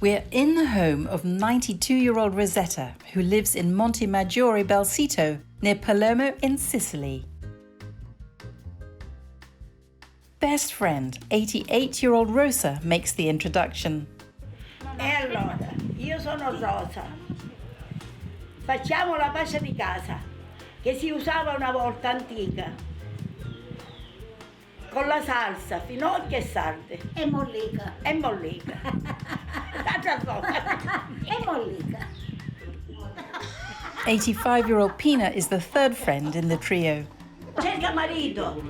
We're in the home of 92-year-old Rosetta, who lives in Monte Maggiore Belsito, near Palermo in Sicily. Best friend, 88-year-old Rosa, makes the introduction. E allora, io sono Rosa. Facciamo la pasta di casa, che si usava una volta antica, con la salsa, finocchio e sarde. E mollica. E mollica. Tanta cosa. E mollica. 85-year-old Pina is the third friend in the trio. Cerca marito.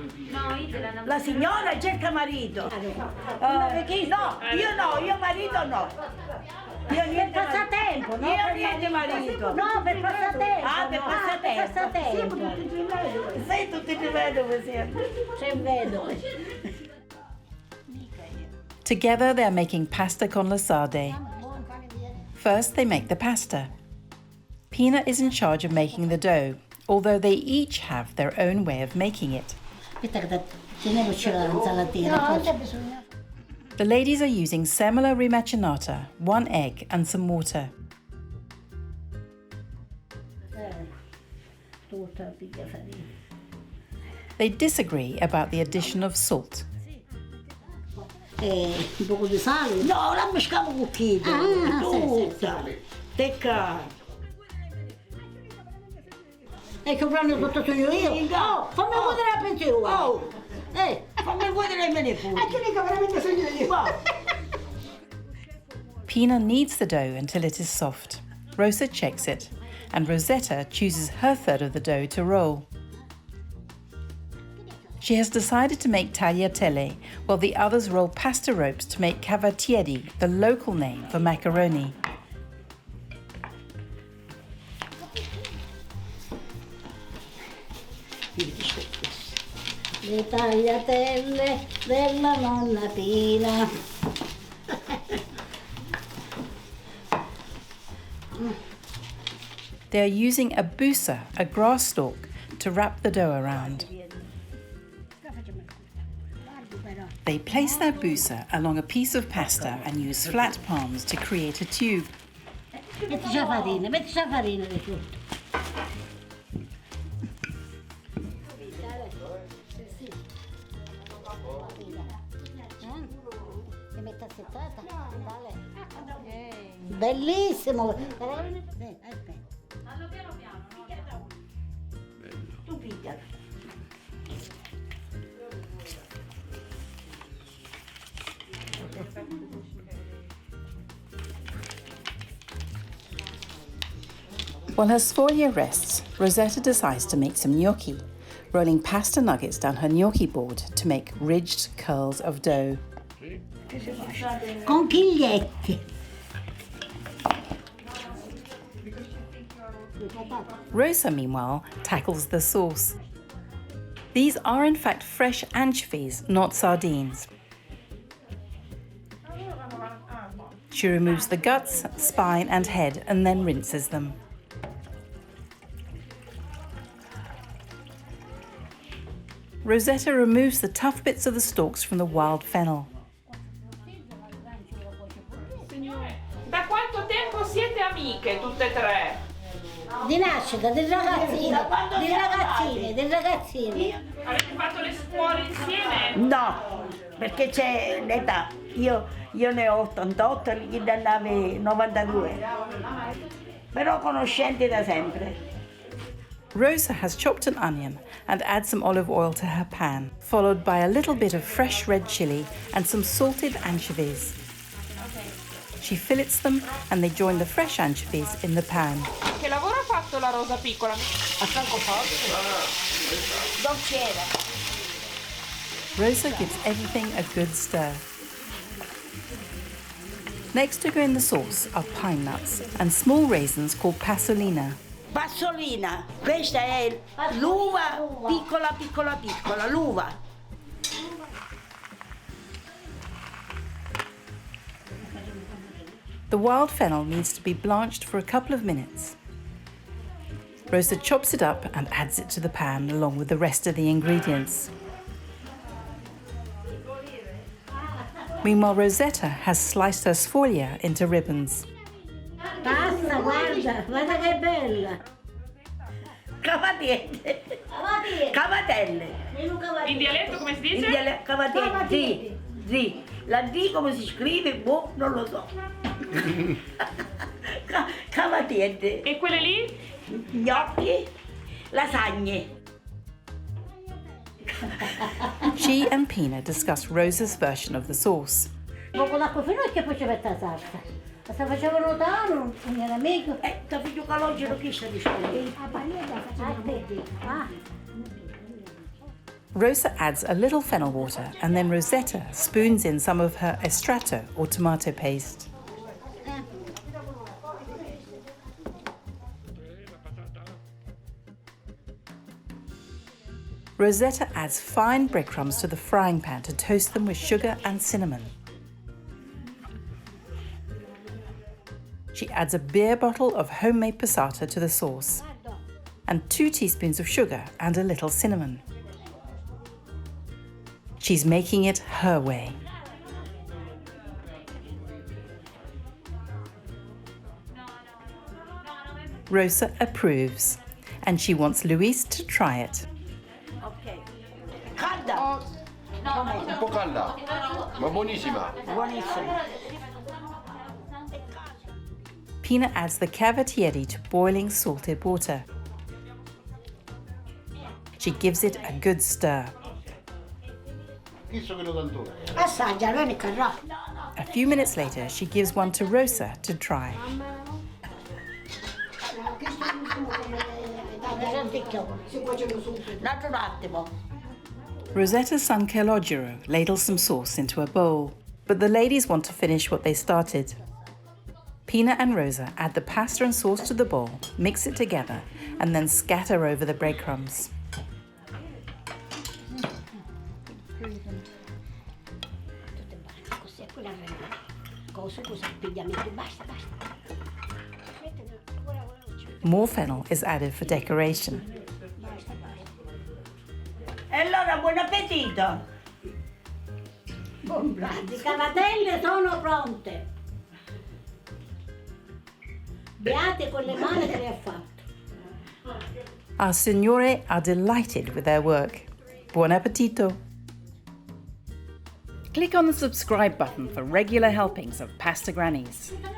La signora cerca marito. Io marito no. Io Per niente passatempo, no? Io niente marito. No, per passatempo. Ah, per no, passatempo. Per passatempo. Sei tutti di vedove sempre. Se vedo. Together they're making pasta con la sarde. First they make the pasta. Pina is in charge of making the dough, although they each have their own way of making it. Aspetta che teniamoci l'insalatina. The ladies are using semola rimacinata, 1 egg and some water. They disagree about the addition of salt. Un poco di sale? No, la mescamo con chilo. Tutta. Tecca. E che prendo tutto sogno io? Oh, fammi vedere la pensione. Oh, fammi vedere me ne fu. Che dico veramente sogno io. Pina kneads the dough until it is soft. Rosa checks it, and Rosetta chooses her third of the dough to roll. She has decided to make tagliatelle, while the others roll pasta ropes to make cavatieri, the local name for macaroni. Le tagliatelle della nonna Pina. They are using a busa, a grass stalk, to wrap the dough around. They place their busa along a piece of pasta and use flat palms to create a tube. Mettici la farina di tutto. Bellissimo! Aspetta. Tu pigliala. While her sfoglia rests, Rosetta decides to make some gnocchi, rolling pasta nuggets down her gnocchi board to make ridged curls of dough. Conchiglietti. Rosa, meanwhile, tackles the sauce. These are in fact fresh anchovies, not sardines. She removes the guts, spine and head and then rinses them. Rosetta removes the tough bits of the stalks from the wild fennel. Da quanto tempo siete amiche tutte e tre? Di nascita, dei ragazzini. Avete fatto le scuole insieme? No, perché c'è l'età. Io ne ho 88 e chi ne aveva 92. Però conoscenti da sempre. Rosa has chopped an onion and adds some olive oil to her pan, followed by a little bit of fresh red chili and some salted anchovies. She fillets them and they join the fresh anchovies in the pan. Che lavoro ha fatto la Rosa piccola? A francoforte. Dolciera. Rosa gives everything a good stir. Next to go in the sauce are pine nuts and small raisins called passolina. Passolina, questa è l'uva piccola, l'uva. The wild fennel needs to be blanched for a couple of minutes. Rosa chops it up and adds it to the pan along with the rest of the ingredients. Meanwhile, Rosetta has sliced her sfoglia into ribbons. Pasta, guarda, guarda che bella. Cavatelle. Cavatelle. In dialetto come si dice? Cavatelle. Sì, sì. La D come si scrive? Boh, non lo so. Cavatelle. E quelle lì? Gnocchi. Lasagne. She and Pina discuss Rosa's version of the sauce. Poco d'acqua fino a che poi ci mette la salsa. La sta facendo notare un mio amico. Ti figlio calogero chi sta dicendo? Rosa adds a little fennel water and then Rosetta spoons in some of her estratto or tomato paste. Rosetta adds fine breadcrumbs to the frying pan to toast them with sugar and cinnamon. She adds a beer bottle of homemade passata to the sauce and 2 teaspoons of sugar and a little cinnamon. She's making it her way. Rosa approves and she wants Luis to try it. Ok. Calda. Un po' calda, ma buonissima. Buonissima. Pina adds the cavatieri to boiling salted water. She gives it a good stir. Assaggia, non è carrà. A few minutes later, she gives one to Rosa to try. Un altro attimo. Rosetta San Calogero ladles some sauce into a bowl, but the ladies want to finish what they started. Pina and Rosa add the pasta and sauce to the bowl, mix it together, and then scatter over the breadcrumbs. More fennel is added for decoration. E allora buon appetito. Le cavatelle sono pronte. Beate con le mani che le ha fatto. Our signore are delighted with their work. Buon appetito! Click on the subscribe button for regular helpings of Pasta Grannies. No.